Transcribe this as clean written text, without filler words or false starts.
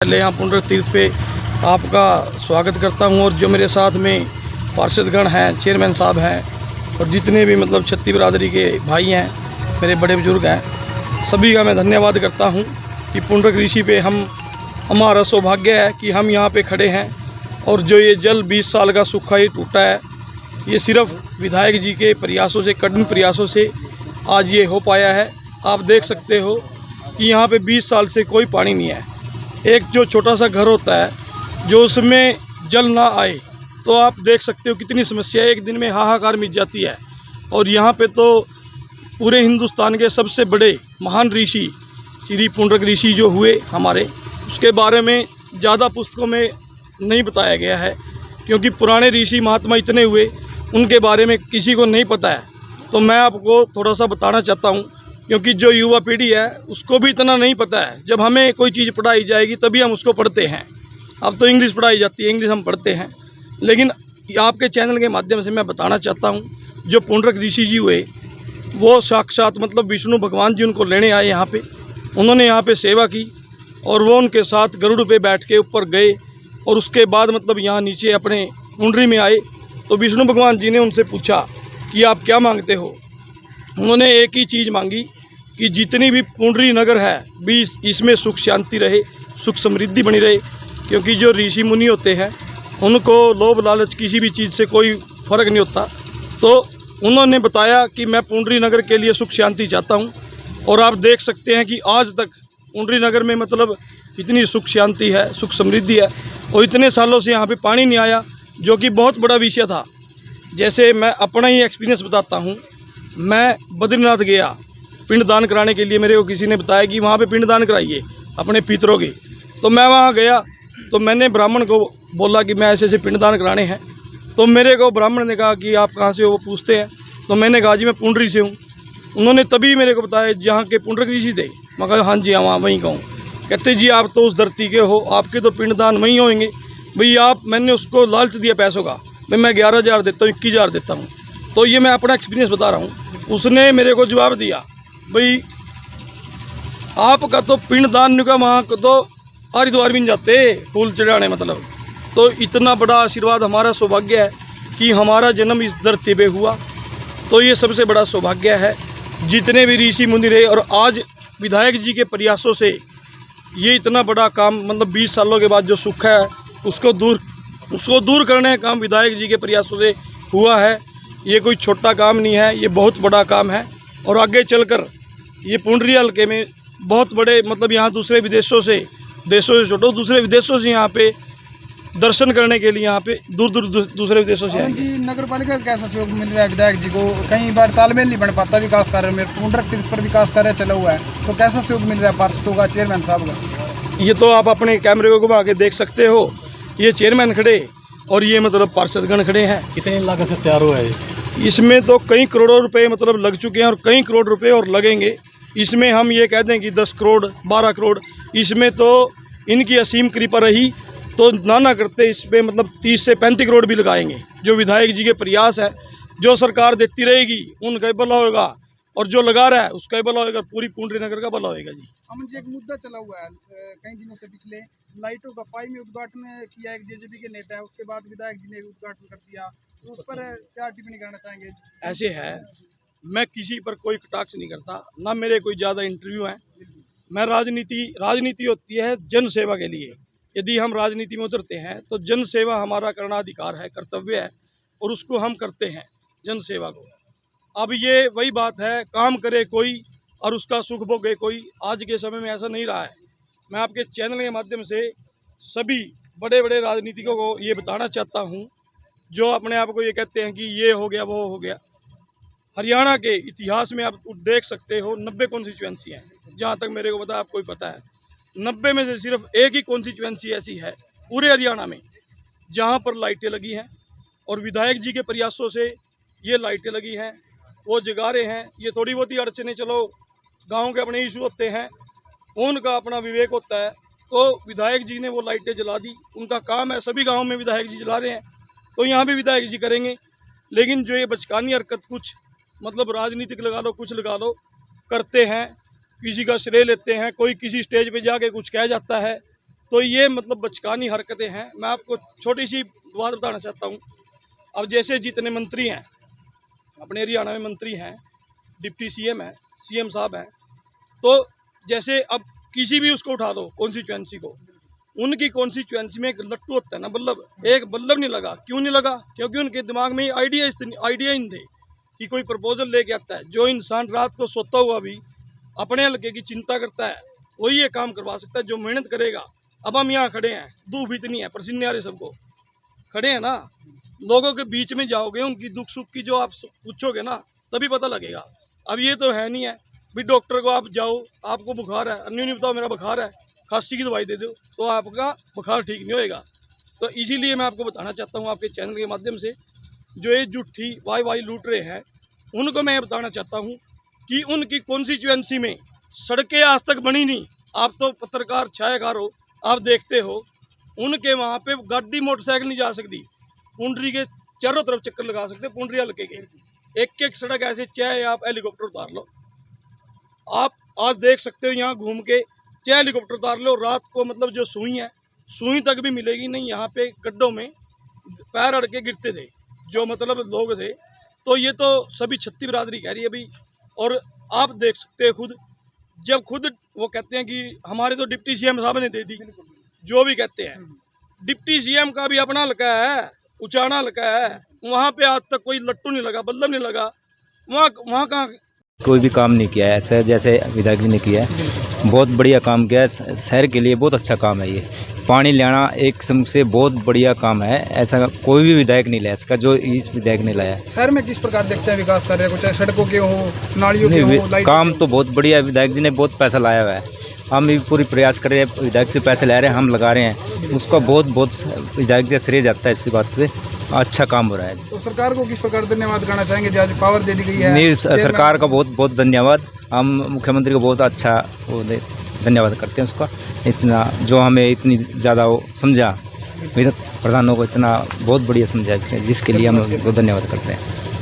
पहले यहाँ पुण्य तीर्थ पे आपका स्वागत करता हूँ और जो मेरे साथ में पार्षदगण हैं, चेयरमैन साहब हैं और जितने भी मतलब छत्ती बिरादरी के भाई हैं, मेरे बड़े बुजुर्ग हैं, सभी का मैं धन्यवाद करता हूँ कि पुण्य ऋषि पे हमारा सौभाग्य है कि हम यहाँ पे खड़े हैं। और जो ये जल 20 साल का सूखा ये टूटा है, ये सिर्फ विधायक जी के प्रयासों से, कठिन प्रयासों से आज ये हो पाया है। आप देख सकते हो कि यहाँ पे 20 साल से कोई पानी नहीं है। एक जो छोटा सा घर होता है, जो उसमें जल ना आए तो आप देख सकते हो कितनी समस्या एक दिन में हाहाकार मिट जाती है। और यहाँ पे तो पूरे हिंदुस्तान के सबसे बड़े महान ऋषि श्री पुण्य ऋषि जो हुए हमारे, उसके बारे में ज़्यादा पुस्तकों में नहीं बताया गया है, क्योंकि पुराने ऋषि महात्मा इतने हुए उनके बारे में किसी को नहीं पता है। तो मैं आपको थोड़ा सा बताना चाहता हूँ, क्योंकि जो युवा पीढ़ी है उसको भी इतना नहीं पता है। जब हमें कोई चीज़ पढ़ाई जाएगी तभी हम उसको पढ़ते हैं। अब तो इंग्लिश पढ़ाई जाती है, इंग्लिश हम पढ़ते हैं, लेकिन आपके चैनल के माध्यम से मैं बताना चाहता हूँ, जो पुण्य ऋषि जी हुए वो साक्षात मतलब विष्णु भगवान जी उनको लेने आए यहाँ पे। उन्होंने यहाँ पे सेवा की और वो उनके साथ गरुड़ पे बैठ के ऊपर गए और उसके बाद मतलब यहाँ नीचे अपने कुंडरी में आए। तो विष्णु भगवान जी ने उनसे पूछा कि आप क्या मांगते हो। उन्होंने एक ही चीज़ मांगी कि जितनी भी पुंडरी नगर है भी इसमें सुख शांति रहे, सुख समृद्धि बनी रहे। क्योंकि जो ऋषि मुनि होते हैं उनको लोभ लालच किसी भी चीज़ से कोई फ़र्क नहीं होता। तो उन्होंने बताया कि मैं पुंडरी नगर के लिए सुख शांति चाहता हूँ। और आप देख सकते हैं कि आज तक पुंडरी नगर में मतलब इतनी सुख शांति है, सुख समृद्धि है। और इतने सालों से यहाँ पे पानी नहीं आया, जो कि बहुत बड़ा विषय था। जैसे मैं अपना ही एक्सपीरियंस बताता हूँ। मैं बद्रीनाथ गया पिंडदान कराने के लिए, मेरे को किसी ने बताया कि वहाँ पे पिंडदान कराइए अपने पितरों के। तो मैं वहाँ गया तो मैंने ब्राह्मण को बोला कि मैं ऐसे ऐसे पिंडदान कराने हैं। तो मेरे को ब्राह्मण ने कहा कि आप कहाँ से हो, वो पूछते हैं। तो मैंने कहा जी मैं पुंडरी से हूँ। उन्होंने तभी मेरे को बताया जहाँ के पुण्य ऋषि थे। मैं कहा हाँ जी, हाँ वहाँ वहीं कहूँ। कहते जी आप तो उस धरती के हो, आपके तो पिंडदान वहीं होंगे। भाई आप, मैंने उसको लालच दिया पैसों का, भाई मैं 11,000 देता हूँ, 21,000 देता हूँ। तो ये मैं अपना एक्सपीरियंस बता रहा हूँ। उसने मेरे को जवाब दिया, भाई आपका तो पिंडदान नहीं का, वहाँ को तो हरिद्वार भी नहीं जाते फूल चढ़ाने मतलब। तो इतना बड़ा आशीर्वाद, हमारा सौभाग्य है कि हमारा जन्म इस धरती पे हुआ। तो ये सबसे बड़ा सौभाग्य है। जितने भी ऋषि मुनि रहे और आज विधायक जी के प्रयासों से ये इतना बड़ा काम मतलब 20 सालों के बाद जो सुख है उसको दूर करने का काम विधायक जी के प्रयासों से हुआ है। ये कोई छोटा काम नहीं है, ये बहुत बड़ा काम है। और आगे चलकर ये पुंडरी हल्के में बहुत बड़े मतलब यहाँ दूसरे विदेशों से, देशों से छोड़ो, दूसरे विदेशों से यहाँ पे दर्शन करने के लिए यहाँ पे दूर दूर दूसरे विदेशों से आएंगे। जी, नगर पालिका का कैसा सहयोग मिल रहा है विधायक जी को? कई बार तालमेल नहीं बन पाता विकास कार्य में, पुण्य तीर्थ पर विकास कार्य चला हुआ है, तो कैसा सहयोग मिल रहा है पार्षदों का, चेयरमैन साहब का? ये तो आप अपने कैमरे को घुमा के देख सकते हो। ये चेयरमैन खड़े और ये मतलब पार्षदगण खड़े हैं। कितने लागत से तैयार हुआ है? इसमें तो कई करोड़ों रुपए मतलब लग चुके हैं और कई करोड़ रुपए और लगेंगे। इसमें हम ये कह दें कि 10 करोड़ 12 करोड़, इसमें तो इनकी असीम कृपा रही तो ना करते इस पर मतलब 30 से 35 करोड़ भी लगाएंगे। जो विधायक जी के प्रयास है, जो सरकार देती रहेगी उनका ही भला होगा और जो लगा रहा है उसका ही भला होगा, पूरी पुंडरी नगर का भला होगा जी। अमन जी, एक मुद्दा चला हुआ है कई दिनों से, पिछले लाइटों का पाई में उद्घाटन किया एक जेजेपी के नेता है, उसके बाद विधायक जी ने उद्घाटन कर दिया, तो उस पर क्या टिप्पणी करना चाहेंगे? ऐसे है, मैं किसी पर कोई कटाक्ष नहीं करता, ना मेरे कोई ज़्यादा इंटरव्यू हैं। मैं राजनीति होती है जन सेवा के लिए। यदि हम राजनीति में उतरते हैं तो जन सेवा हमारा करना अधिकार है, कर्तव्य है, और उसको हम करते हैं जन सेवा को। अब ये वही बात है, काम करे कोई और उसका सुख भोगे कोई। आज के समय में ऐसा नहीं रहा है। मैं आपके चैनल के माध्यम से सभी बड़े बड़े राजनीतिकों को ये बताना चाहता हूँ, जो अपने आप को ये कहते हैं कि ये हो गया वो हो गया। हरियाणा के इतिहास में आप देख सकते हो 90 कॉन्स्टिट्यूएंसी हैं, जहाँ तक मेरे को पता है, आपको ही पता है। 90 में से सिर्फ एक ही कॉन्स्टिट्यूएंसी ऐसी है पूरे हरियाणा में जहाँ पर लाइटें लगी हैं और विधायक जी के प्रयासों से ये लाइटें लगी हैं, वो जगा रहे हैं। ये थोड़ी बहुत ही अड़चने, चलो गांव के अपने इशू होते हैं, उनका अपना विवेक होता है। तो विधायक जी ने वो लाइटें जला दी, उनका काम है। सभी गाँव में विधायक जी जला रहे हैं, तो यहाँ भी विधायक जी करेंगे। लेकिन जो ये बचकानी हरकत, कुछ मतलब राजनीतिक लगा लो, कुछ लगा लो, करते हैं, किसी का श्रेय लेते हैं, कोई किसी स्टेज पे जाके कुछ कह जाता है, तो ये मतलब बचकानी हरकतें हैं। मैं आपको छोटी सी बात बताना चाहता हूँ। अब जैसे जितने मंत्री हैं अपने हरियाणा में, मंत्री हैं, डिप्टी सीएम है, सीएम साहब हैं, तो जैसे अब किसी भी उसको उठा दो कॉन्स्टिट्यूएंसी को, उनकी कॉन्स्टिट्यूएंसी में एक लट्टू होता है ना, बल्लभ, एक बल्लभ नहीं लगा। क्यों नहीं लगा? क्योंकि उनके दिमाग में आइडिया ही नहीं थे कि कोई प्रपोजल लेके आता है। जो इंसान रात को सोता हुआ भी अपने हल्के की चिंता करता है, वही ये काम करवा सकता है जो मेहनत करेगा। अब हम यहाँ खड़े हैं, धूप इतनी है, पसीने आ रहे सबको, खड़े हैं ना, लोगों के बीच में जाओगे, उनकी दुख सुख की जो आप पूछोगे ना, तभी पता लगेगा। अब ये तो है नहीं है भी डॉक्टर को आप जाओ, आपको बुखार है, अन्य नहीं बताओ मेरा बुखार है, खांसी की दवाई दे दो, तो आपका बुखार ठीक नहीं होएगा। तो इसीलिए मैं आपको बताना चाहता हूँ आपके चैनल के माध्यम से, जो ये झूठी वाई लूट रहे हैं, उनको मैं ये बताना चाहता हूँ कि उनकी कॉन्स्टिट्यूएंसी में सड़कें आज तक बनी नहीं। आप तो पत्रकार छायाकार हो, आप देखते हो, उनके वहाँ पे गाड़ी मोटरसाइकिल नहीं जा सकती, पुंडरी के चारों तरफ चक्कर लगा सकते, पुंडरी हल्के के एक एक सड़क ऐसे, चाहे आप हेलीकॉप्टर उतार लो, आप आज देख सकते हो यहाँ घूम के, चाहे हेलीकॉप्टर उतार लो, रात को मतलब जो सुई है, सुई तक भी मिलेगी नहीं। यहाँ पे गड्ढों में पैर अड़ के गिरते थे जो मतलब लोग थे। तो ये तो सभी छत्ती बिरादरी कह रही है अभी, और आप देख सकते हैं खुद, जब खुद वो कहते हैं कि हमारे तो डिप्टी सीएम साहब ने दे दी, जो भी कहते हैं, डिप्टी सीएम का भी अपना हल्का है, उचाना हल्का है, वहाँ पे आज तक कोई लट्टू नहीं लगा, बल्लभ नहीं लगा। वहाँ कहाँ कोई भी काम नहीं किया है ऐसा जैसे विधायक जी ने किया है। बहुत बढ़िया काम किया है, शहर के लिए बहुत अच्छा काम है। ये पानी लाना एक किस्म से बहुत बढ़िया काम है, ऐसा कोई भी विधायक नहीं लाया इसका जो इस विधायक ने लाया है। शहर में किस प्रकार देखते हैं विकास कर रहे हैं, चाहे सड़कों के हो, नालियों के हो, काम तो बहुत बढ़िया, विधायक जी ने बहुत पैसा लाया हुआ है। हम भी पूरी प्रयास कर रहे हैं, विधायक से पैसे ला रहे हैं, हम लगा रहे हैं, उसका बहुत विधायक जी श्रेय जाता है। इसी बात से अच्छा काम हो रहा है। तो सरकार को किस प्रकार धन्यवाद करना चाहेंगे जो आज पावर दे दी गई है? नहीं, सरकार का बहुत धन्यवाद। हम मुख्यमंत्री को बहुत अच्छा धन्यवाद करते हैं उसका, इतना जो हमें इतनी ज़्यादा वो समझा, प्रधानों को इतना बहुत बढ़िया समझा, जिसके लिए हम उनको धन्यवाद करते हैं।